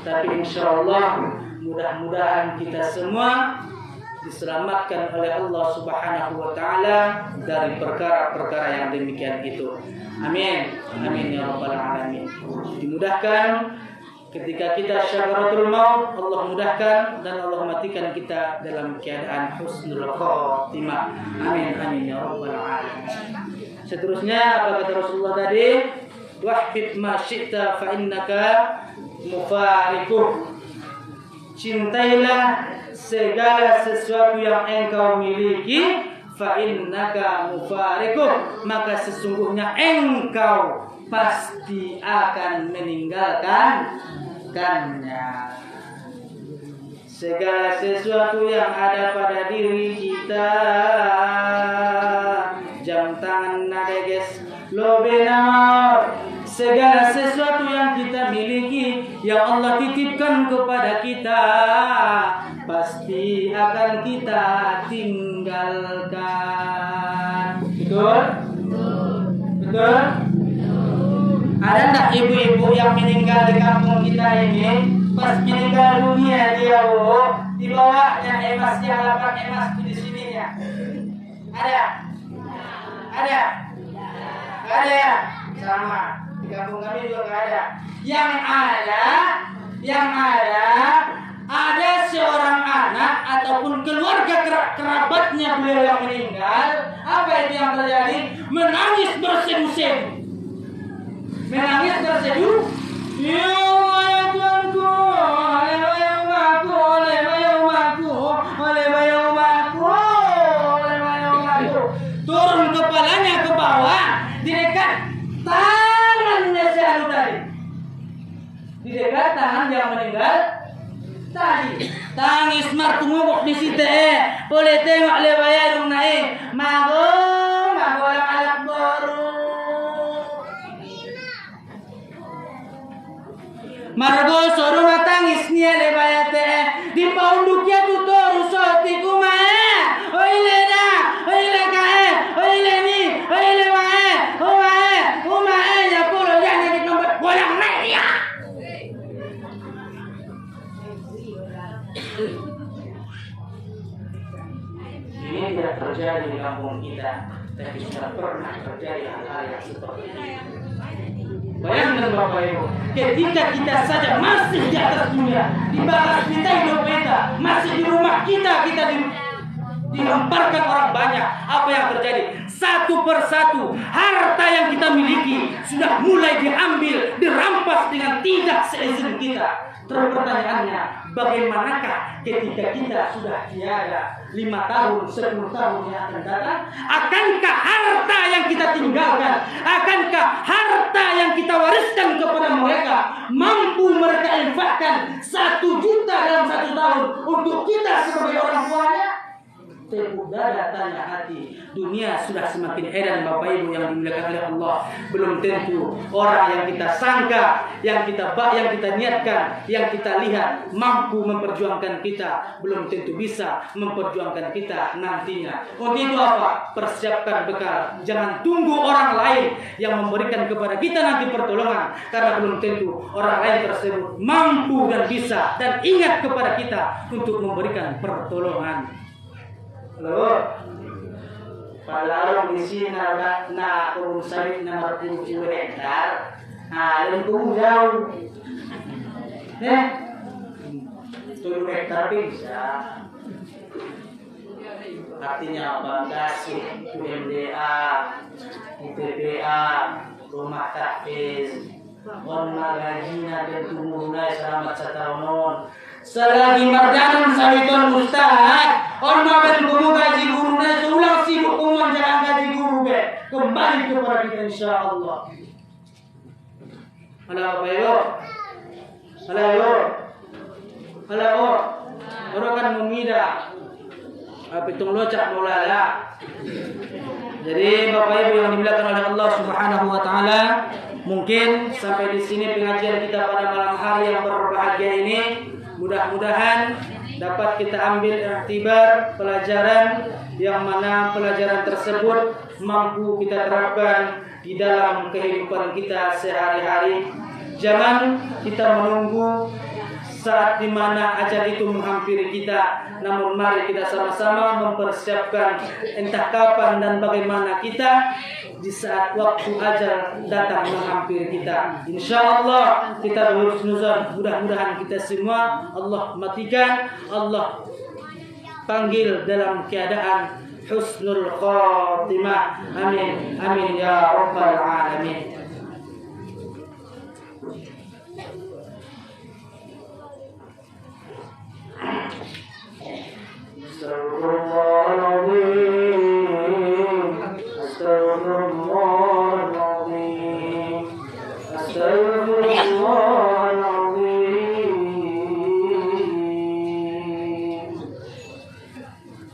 Tapi insyaallah mudah-mudahan kita semua diselamatkan oleh Allah Subhanahu wa taala dari perkara-perkara yang demikian itu. Amin. Amin ya rabbal alamin. Dimudahkan ketika kita syakaratul maut, Allah mudahkan dan Allah matikan kita dalam keadaan husnul khatimah. Amin amin ya rabbal alamin. Seterusnya apa kata Rasulullah tadi? Wahbib ma syi'ta fa innaka mufariquh. Cintailah segala sesuatu yang engkau miliki, fa innaka mufariquh, maka sesungguhnya engkau pasti akan meninggalkannya. Segala sesuatu yang ada pada diri kita, jam tangan nade guys, lo benamar. Segala sesuatu yang kita miliki, yang Allah titipkan kepada kita, pasti akan kita tinggalkan. Betul? Betul? Ada enggak ibu-ibu yang meninggal di kampung kita ini? Pas meninggal dunia dia dibawanya emasnya, halaman emas di sininya. Ada? Ada? Ada ya? Sama. Di kampung kami juga nggak ada. Yang ada seorang anak ataupun keluarga kerabatnya beliau yang meninggal. Apa itu yang terjadi? Menangis bersedu-sedu. Menangis bersedu. Ya Allah ya Tuhanku, turun kepalanya ke bawah di dekat tangannya selalu tadi. Di dekat tangan yang meninggal tadi. Tangis martunguk di situ boleh tengok lewaya dong naik. Mago yang anak baru. Margo soru matangis nia lewaya di paunduknya tu toru soti kumae. Oile ni, oile wae ya polo ya nyakit nombor bolang naik ya. Ini tidak terjadi di kampung kita, tapi sudah pernah terjadi hal-hal yang seperti ini. Bayangkan Bapak Ibu, ketika kita saja masih di atas dunia, di batas kita hidup kita, masih di rumah kita dilemparkan orang banyak. Apa yang terjadi? Satu persatu harta yang kita miliki sudah mulai diambil, dirampas dengan tidak seizin kita. Terus pertanyaannya, bagaimanakah ketika kita sudah tiada 5 tahun, 10 tahun yang akan datang? Akankah harta yang kita tinggalkan, akankah harta yang kita wariskan kepada mereka mampu mereka infakkan 1 juta dalam 1 tahun untuk kita sebagai orang tuanya? Tepuk dada tanya hati. Dunia sudah semakin edan Bapak Ibu yang dimuliakan oleh Allah. Belum tentu orang yang kita sangka, yang kita niatkan, yang kita lihat mampu memperjuangkan kita, belum tentu bisa memperjuangkan kita nantinya. Untuk itu apa? Persiapkan bekal. Jangan tunggu orang lain yang memberikan kepada kita nanti pertolongan, karena belum tentu orang lain tersebut mampu dan bisa dan ingat kepada kita untuk memberikan pertolongan. Loh, kalau di sini na urus sawit na 40 hektar, dan jauh, 7 hektar bisa. Artinya apa? Kasih UMDA, IPPA, rumah tahfiz, on magazina dan tumurunai selamat setahun. Selagi marjanun sawiton mustahak, on maben guru gaji gurunai seulang sibuk umum jangan gaji guru be. Kembali kepada kita insyaallah. Halo. Orang kan memida. Apa itu locak mulala. Jadi Bapak Ibu yang dimuliakan oleh Allah Subhanahu wa taala, mungkin sampai di sini pengajian kita pada malam hari yang berbahagia ini. Mudah-mudahan dapat kita ambil iktibar pelajaran yang mana pelajaran tersebut mampu kita terapkan di dalam kehidupan kita sehari-hari. Jangan kita menunggu saat dimana ajal itu menghampiri kita, namun mari kita sama-sama mempersiapkan entah kapan dan bagaimana kita di saat waktu ajal datang menghampiri kita. Insya Allah kita berhusnuzon, mudah-mudahan kita semua Allah matikan, Allah panggil dalam keadaan husnul khatimah. Amin, amin ya rabbal alamin. Astagfirullahaladzim, astagfirullahaladzim, astagfirullahaladzim.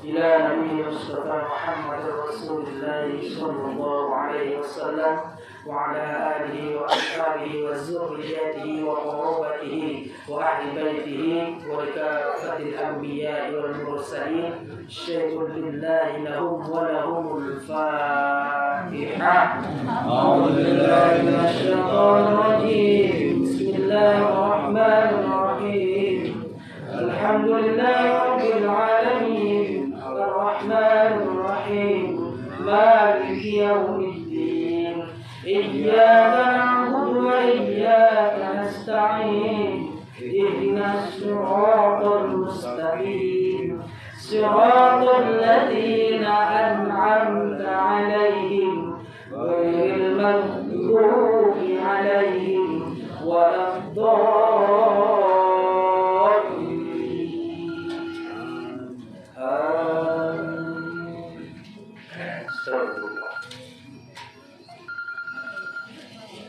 Ila Nabi Mustafa Muhammad Rasulullah sallallahu alaihi wasallam wa ala alihi wa ashabihi wa zurriyatihi wa qurabatihi wa ahli baitihi wa kafatil anbiya'i wal mursalin syai'un lillahi lahum wa lahumul Fatiha. A'udzu billahi minasy syaithanir rajim. Bismillahirrahmanirrahim. Alhamdulillahi rabbil alamin arrahmanir rahim maliki yaumiddin. Iyyaka na'budu wa iyyaka nasta'in. Ihdinas siratal mustaqim. Siratal ladzina an'amta 'alaihim ghairil maghdubi 'alaihim waladdallin.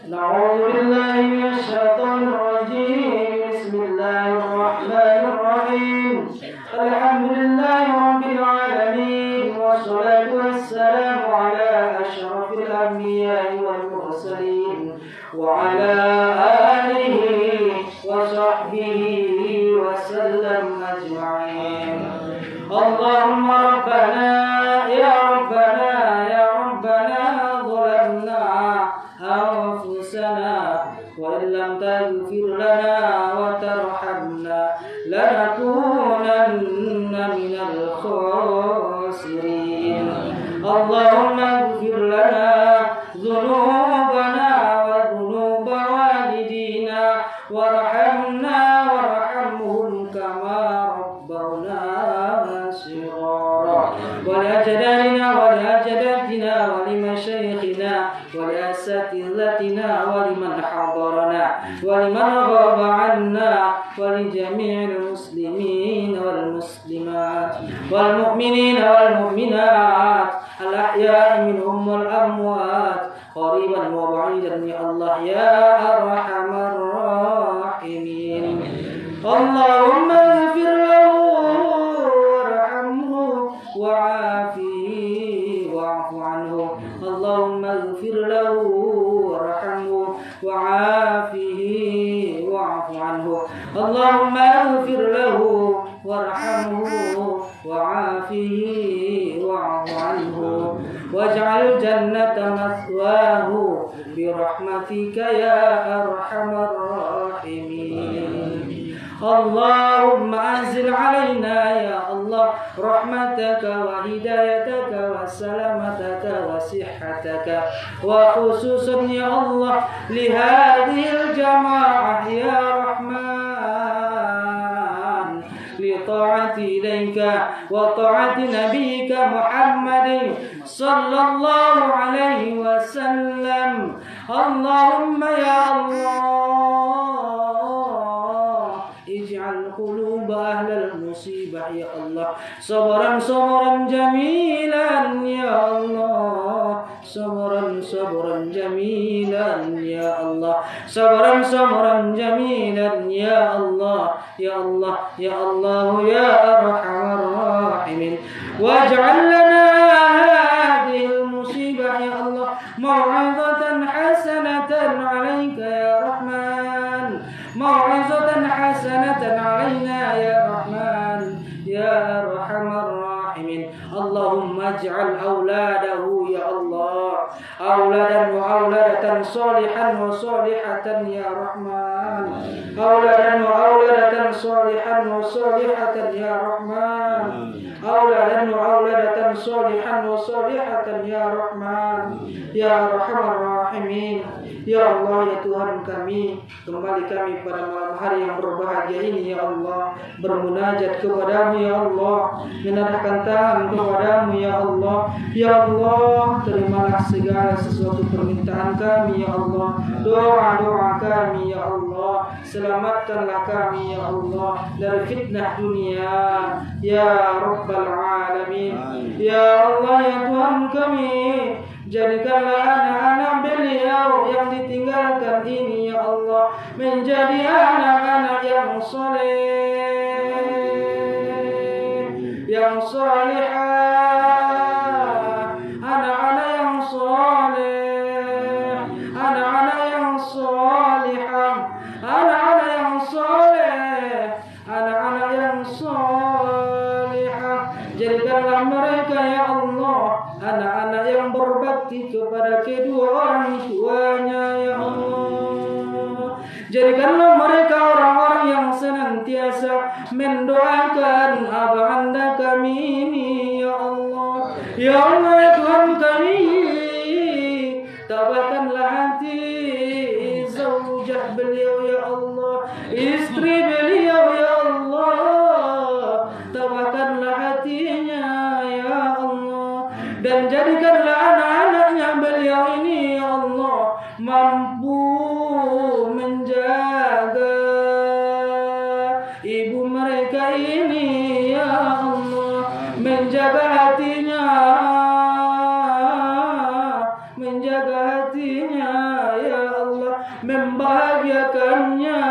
Na'udzu billahi minasy syaithanir rajim. Bismillahirrahmanir rahim. Alhamdulillahi rabbil alamin wassalatu wassalamu ala asyrafil anbiya'i wal mursalin wa ala alihi wa sahbihi wa sallam ajma'in. Allahumma rabbana ya rabbana ya rabbana zalamna أنفسنا وإن لم تغفر لنا وترحمنا لنكونن من الخاسرين. اللهم اغفر لنا ذنوبنا وذنوب والدينا وارحمنا وارحمهم كما ربونا صغارا. ولأجدادنا ولأجدادنا ولمشايخنا ولأساتذتنا ولمن حضرنا ولمن غاب عنا ولجميع المسلمين والمسلمات والمؤمنين والمؤمنات الأحياء منهم والأموات قريبا وبعيدا يا الله يا أرحم الراحمين. اللهم اغفر له وارحمه وعافيه واعف عنه. اللهم اغفر له وارحمه وعافيه واعف عنه. اللهم اغفر له وارحمه وعافيه واعف عنه واجعل الجنة مثواه برحمتك يا أرحم الراحمين. اللهم أنزل علينا يا الله رحمتك وهدايتك وسلامتك وصحتك وخصوصا يا الله لهذه الجماعة يا رحمن لطاعة إليك وطاعة نبيك محمد صلى الله عليه وسلم. اللهم يا الله اجعل قلوب أهل المصيبة يا الله صبرا صبرا جميلا يا الله صبرا صبرا جميلا يا الله صبرا صبرا جميلا يا الله يا الله يا الله يا أرحم الراحمين. واجعل لنا هذه المصيبة أمانة علينا يا رحمن يا أرحم الراحمين اللهم اجعل أولاده يا الله أولادا وأولادة صالحا وصالحة يا رحمن أولادا وأولادة صالحا وصالحة يا رحمن أولادا وأولادة صالحا وصالحة يا رحمن يا أرحم الراحمين Ya Allah, ya Tuhan kami, kembali kami pada malam hari yang berbahagia ini ya Allah, bermunajat kepadamu ya Allah, menarahkan tangan kepadamu ya Allah. Ya Allah, terimalah segala sesuatu permintaan kami ya Allah, doa-doa kami ya Allah, selamatkanlah kami ya Allah dari fitnah dunia ya Rabbal Alamin. Ya Allah, ya Tuhan kami, jadikanlah anak-anak beliau yang ditinggalkan ini ya Allah menjadi anak-anak yang soleh, yang solehah, anak-anak yang soleh, anak-anak yang solehah, anak-anak yang soleh, anak-anak yang solehah. Jadikanlah mereka ya Allah anak-anak yang berbakti kepada kedua orang tuanya ya Allah. Jadikanlah mereka orang-orang yang senantiasa mendoakan abang anda kami ini ya Allah. Ya Allah, ya Tuhan kami, tabahkanlah hati zaujah beliau ya Allah, istri beliau ya Allah, tabahkanlah hatinya ya Allah, dan jadikanlah anak-anaknya beliau ini ya Allah mampu menjaga ibu mereka ini ya Allah, menjaga hatinya, menjaga hatinya ya Allah, membahagiakannya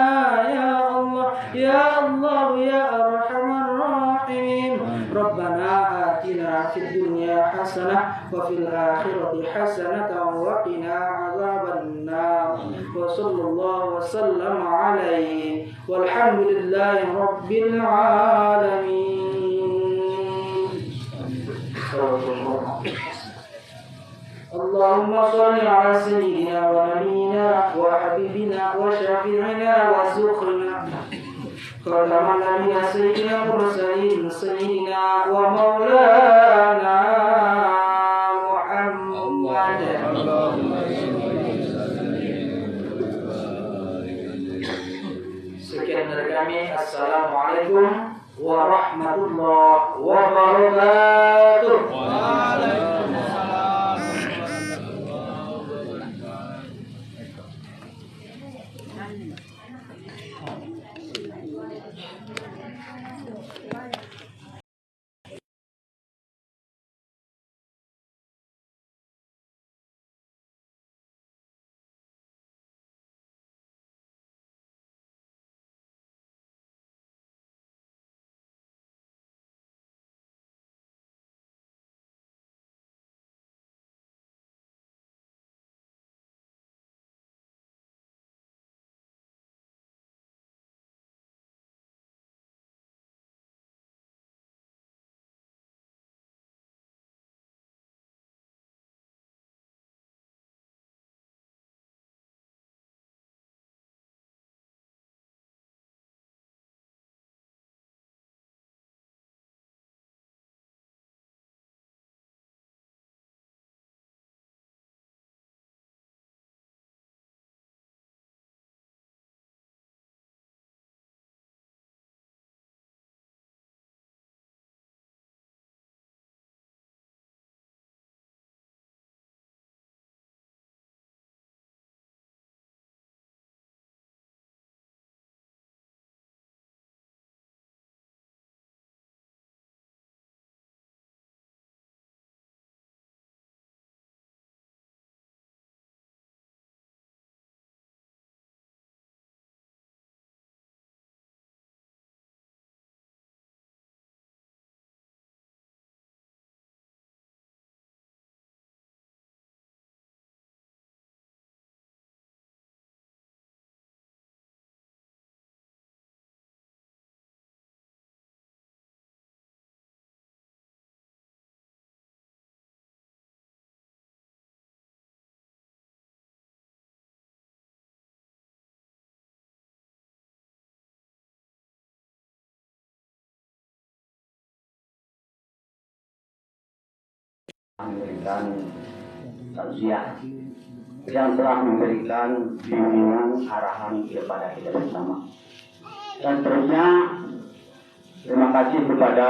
ya Allah, ya Allah ya Arhamar Rahimin. Rabbana atina fid dunya hasanah wa fil akhirati hasanah wa qina adzaban nar. Wa sallallahu wa sallam alaihi walhamdulillahi rabbil alamin. Allahumma shalli ala sayyidina wa nabiyyina wa habibina wa syafi'ina wa zukrina خاتم النبيين سيدنا المرسلين سيدنا ومولانا محمد. Sekian dari kami. Assalamualaikum warahmatullahi wabarakatuh. memberikan tausiah yang telah memberikan bimbingan arahan kepada kita bersama. Dan terusnya terima kasih kepada